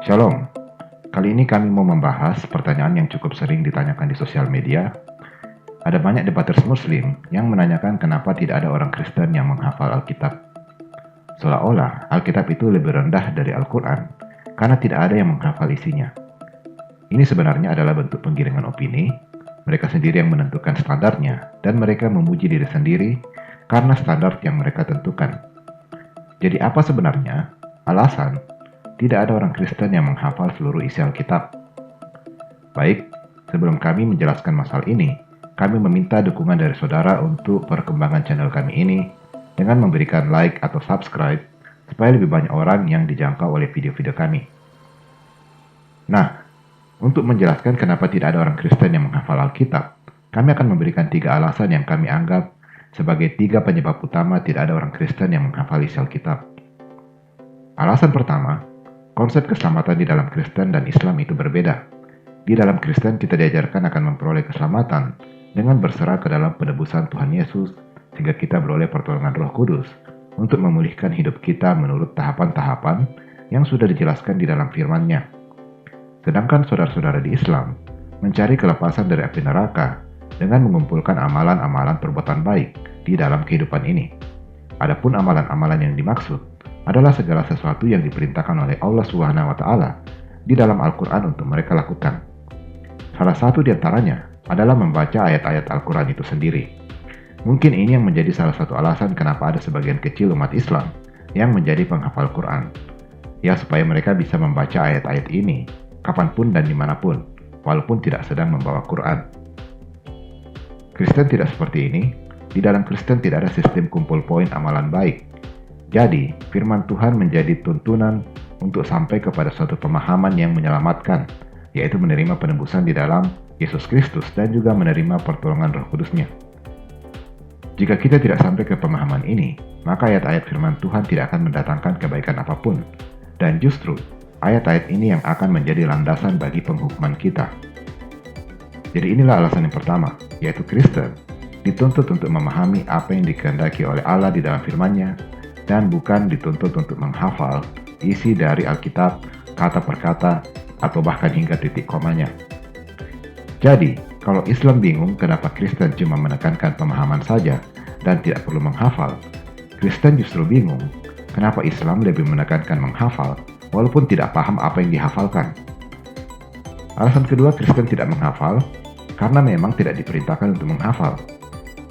Shalom, kali ini kami mau membahas pertanyaan yang cukup sering ditanyakan di sosial media. Ada banyak debaters Muslim yang menanyakan kenapa tidak ada orang Kristen yang menghafal Alkitab. Seolah-olah Alkitab itu lebih rendah dari Al-Quran karena tidak ada yang menghafal isinya. Ini sebenarnya adalah bentuk penggiringan opini. Mereka sendiri yang menentukan standarnya dan mereka memuji diri sendiri karena standar yang mereka tentukan. Jadi apa sebenarnya alasan tidak ada orang Kristen yang menghafal seluruh isi Alkitab? Baik, sebelum kami menjelaskan masalah ini, kami meminta dukungan dari saudara untuk perkembangan channel kami ini dengan memberikan like atau subscribe supaya lebih banyak orang yang dijangkau oleh video-video kami. Nah, untuk menjelaskan kenapa tidak ada orang Kristen yang menghafal Alkitab, kami akan memberikan 3 alasan yang kami anggap sebagai 3 penyebab utama tidak ada orang Kristen yang menghafal isi Alkitab. Alasan pertama, konsep keselamatan di dalam Kristen dan Islam itu berbeda. Di dalam Kristen kita diajarkan akan memperoleh keselamatan dengan berserah ke dalam penebusan Tuhan Yesus sehingga kita beroleh pertolongan Roh Kudus untuk memulihkan hidup kita menurut tahapan-tahapan yang sudah dijelaskan di dalam firman-Nya. Sedangkan saudara-saudara di Islam mencari kelepasan dari api neraka dengan mengumpulkan amalan-amalan perbuatan baik di dalam kehidupan ini. Adapun amalan-amalan yang dimaksud adalah segala sesuatu yang diperintahkan oleh Allah SWT di dalam Al-Quran untuk mereka lakukan. Salah satu di antaranya adalah membaca ayat-ayat Al-Quran itu sendiri. Mungkin ini yang menjadi salah satu alasan kenapa ada sebagian kecil umat Islam yang menjadi penghafal Quran. Ya, supaya mereka bisa membaca ayat-ayat ini kapanpun dan dimanapun, walaupun tidak sedang membawa Quran. Kristen tidak seperti ini. Di dalam Kristen tidak ada sistem kumpul poin amalan baik. Jadi, firman Tuhan menjadi tuntunan untuk sampai kepada suatu pemahaman yang menyelamatkan, yaitu menerima penebusan di dalam Yesus Kristus dan juga menerima pertolongan Roh Kudus-Nya. Jika kita tidak sampai ke pemahaman ini, maka ayat-ayat firman Tuhan tidak akan mendatangkan kebaikan apapun, dan justru ayat-ayat ini yang akan menjadi landasan bagi penghukuman kita. Jadi inilah alasan yang pertama, yaitu Kristen dituntut untuk memahami apa yang dikehendaki oleh Allah di dalam firman-Nya, dan bukan dituntut untuk menghafal isi dari Alkitab kata per kata atau bahkan hingga titik komanya. Jadi, kalau Islam bingung kenapa Kristen cuma menekankan pemahaman saja dan tidak perlu menghafal, Kristen justru bingung kenapa Islam lebih menekankan menghafal walaupun tidak paham apa yang dihafalkan. Alasan kedua Kristen tidak menghafal karena memang tidak diperintahkan untuk menghafal.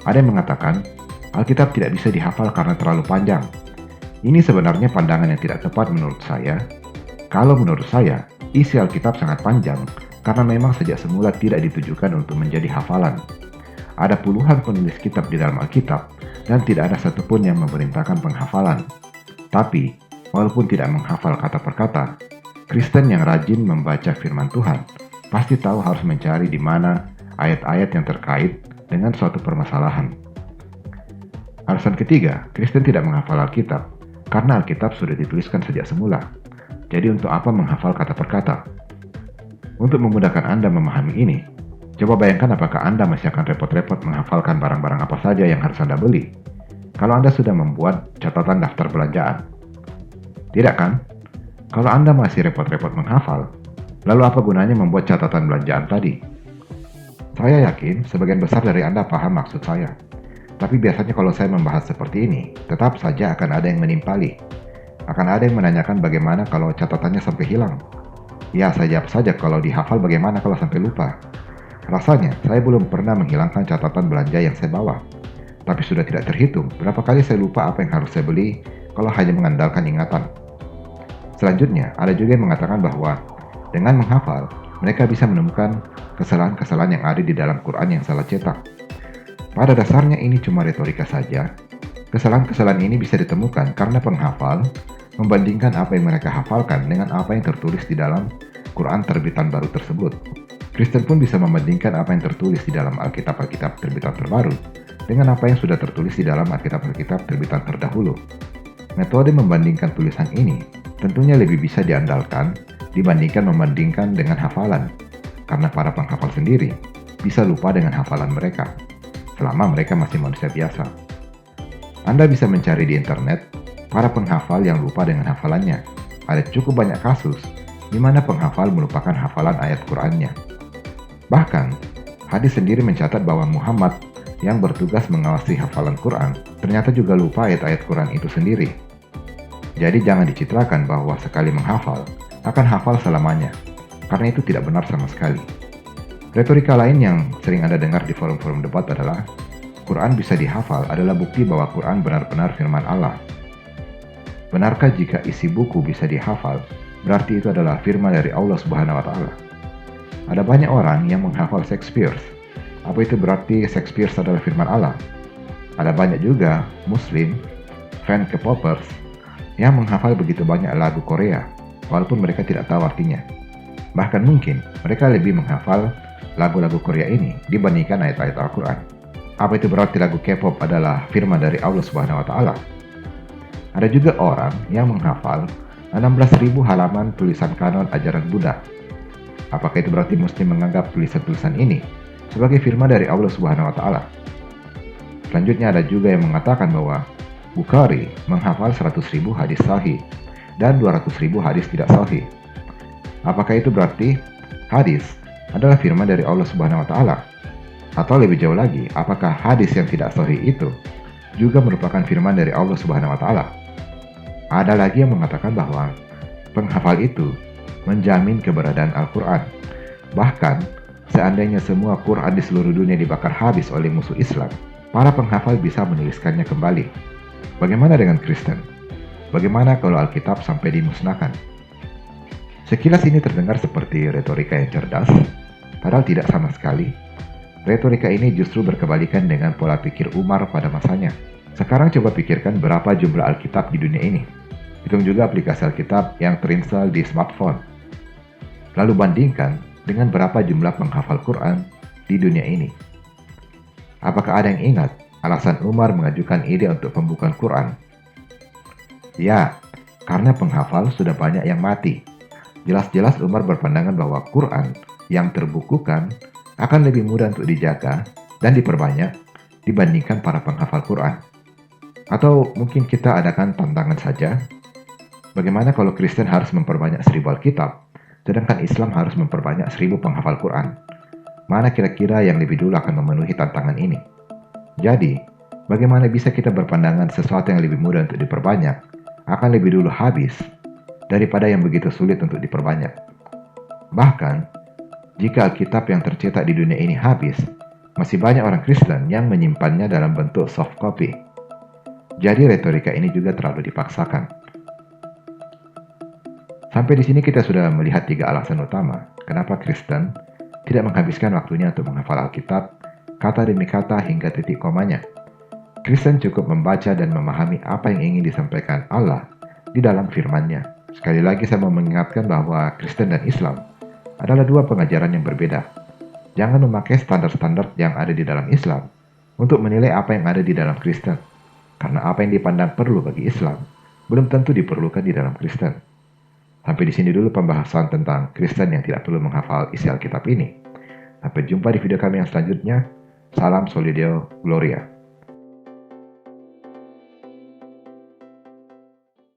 Ada yang mengatakan Alkitab tidak bisa dihafal karena terlalu panjang. Ini sebenarnya pandangan yang tidak tepat menurut saya. Kalau menurut saya, isi Alkitab sangat panjang karena memang sejak semula tidak ditujukan untuk menjadi hafalan. Ada puluhan penulis kitab di dalam Alkitab dan tidak ada satupun yang memerintahkan penghafalan. Tapi, walaupun tidak menghafal kata per kata, Kristen yang rajin membaca firman Tuhan pasti tahu harus mencari di mana ayat-ayat yang terkait dengan suatu permasalahan. Alasan ketiga, Kristen tidak menghafal Alkitab karena Alkitab sudah dituliskan sejak semula. Jadi untuk apa menghafal kata per kata? Untuk memudahkan Anda memahami ini, coba bayangkan apakah Anda masih akan repot-repot menghafalkan barang-barang apa saja yang harus Anda beli kalau Anda sudah membuat catatan daftar belanjaan. Tidak kan? Kalau Anda masih repot-repot menghafal, lalu apa gunanya membuat catatan belanjaan tadi? Saya yakin sebagian besar dari Anda paham maksud saya. Tapi biasanya kalau saya membahas seperti ini, tetap saja akan ada yang menimpali. Akan ada yang menanyakan bagaimana kalau catatannya sampai hilang. Ya, saya jawab saja kalau dihafal bagaimana kalau sampai lupa. Rasanya, saya belum pernah menghilangkan catatan belanja yang saya bawa. Tapi sudah tidak terhitung berapa kali saya lupa apa yang harus saya beli kalau hanya mengandalkan ingatan. Selanjutnya, ada juga yang mengatakan bahwa dengan menghafal, mereka bisa menemukan kesalahan-kesalahan yang ada di dalam Quran yang salah cetak. Pada dasarnya ini cuma retorika saja. Kesalahan-kesalahan ini bisa ditemukan karena penghafal membandingkan apa yang mereka hafalkan dengan apa yang tertulis di dalam Quran terbitan baru tersebut. Kristen pun bisa membandingkan apa yang tertulis di dalam Alkitab-Alkitab terbitan terbaru dengan apa yang sudah tertulis di dalam Alkitab-Alkitab terbitan terdahulu. Metode membandingkan tulisan ini tentunya lebih bisa diandalkan dibandingkan membandingkan dengan hafalan, karena para penghafal sendiri bisa lupa dengan hafalan mereka selama mereka masih manusia biasa. Anda bisa mencari di internet para penghafal yang lupa dengan hafalannya. Ada cukup banyak kasus di mana penghafal melupakan hafalan ayat Qur'annya. Bahkan, hadis sendiri mencatat bahwa Muhammad yang bertugas mengawasi hafalan Quran ternyata juga lupa ayat-ayat Quran itu sendiri. Jadi jangan dicitrakan bahwa sekali menghafal akan hafal selamanya, karena itu tidak benar sama sekali. Retorika lain yang sering Anda dengar di forum-forum debat adalah, Quran bisa dihafal adalah bukti bahwa Quran benar-benar firman Allah. Benarkah jika isi buku bisa dihafal, berarti itu adalah firman dari Allah Subhanahu wa Ta'ala? Ada banyak orang yang menghafal Shakespeare. Apa itu berarti Shakespeare adalah firman Allah? Ada banyak juga Muslim, fan K-popers, yang menghafal begitu banyak lagu Korea, walaupun mereka tidak tahu artinya. Bahkan mungkin mereka lebih menghafal lagu-lagu Korea ini dibandingkan ayat-ayat Al-Quran. Apa itu berarti lagu K-pop adalah firman dari Allah Subhanahu wa Ta'ala? Ada juga orang yang menghafal 16.000 halaman tulisan kanon ajaran Buddha. Apakah itu berarti Muslim menganggap tulisan-tulisan ini sebagai firman dari Allah Subhanahu wa Ta'ala? Selanjutnya ada juga yang mengatakan bahwa Bukhari menghafal 100.000 hadis sahih dan 200.000 hadis tidak sahih. Apakah itu berarti hadis adalah firman dari Allah Subhanahu wa Ta'ala? Atau lebih jauh lagi, apakah hadis yang tidak sahih itu juga merupakan firman dari Allah Subhanahu wa Ta'ala? Ada lagi yang mengatakan bahwa penghafal itu menjamin keberadaan Al-Quran. Bahkan, seandainya semua Quran di seluruh dunia dibakar habis oleh musuh Islam, para penghafal bisa menuliskannya kembali. Bagaimana dengan Kristen? Bagaimana kalau Alkitab sampai dimusnahkan? Sekilas ini terdengar seperti retorika yang cerdas, padahal tidak sama sekali. Retorika ini justru berkebalikan dengan pola pikir Umar pada masanya. Sekarang coba pikirkan berapa jumlah Alkitab di dunia ini. Hitung juga aplikasi Alkitab yang terinstall di smartphone. Lalu bandingkan dengan berapa jumlah penghafal Quran di dunia ini. Apakah ada yang ingat alasan Umar mengajukan ide untuk pembukaan Quran? Ya, karena penghafal sudah banyak yang mati. Jelas-jelas Umar berpandangan bahwa Quran yang terbukukan akan lebih mudah untuk dijaga dan diperbanyak dibandingkan para penghafal Quran. Atau mungkin kita adakan tantangan saja. Bagaimana kalau Kristen harus memperbanyak 1000 Alkitab, sedangkan Islam harus memperbanyak 1000 penghafal Quran? Mana kira-kira yang lebih dulu akan memenuhi tantangan ini? Jadi, bagaimana bisa kita berpandangan sesuatu yang lebih mudah untuk diperbanyak akan lebih dulu habis daripada yang begitu sulit untuk diperbanyak? Bahkan, jika Alkitab yang tercetak di dunia ini habis, masih banyak orang Kristen yang menyimpannya dalam bentuk soft copy. Jadi retorika ini juga terlalu dipaksakan. Sampai di sini kita sudah melihat 3 alasan utama kenapa Kristen tidak menghabiskan waktunya untuk menghafal Alkitab, kata demi kata hingga titik komanya. Kristen cukup membaca dan memahami apa yang ingin disampaikan Allah di dalam firman-Nya. Sekali lagi saya mau mengingatkan bahwa Kristen dan Islam adalah 2 pengajaran yang berbeda. Jangan memakai standar-standar yang ada di dalam Islam untuk menilai apa yang ada di dalam Kristen. Karena apa yang dipandang perlu bagi Islam, belum tentu diperlukan di dalam Kristen. Sampai di sini dulu pembahasan tentang Kristen yang tidak perlu menghafal isi Alkitab ini. Sampai jumpa di video kami yang selanjutnya. Salam Soli Deo Gloria.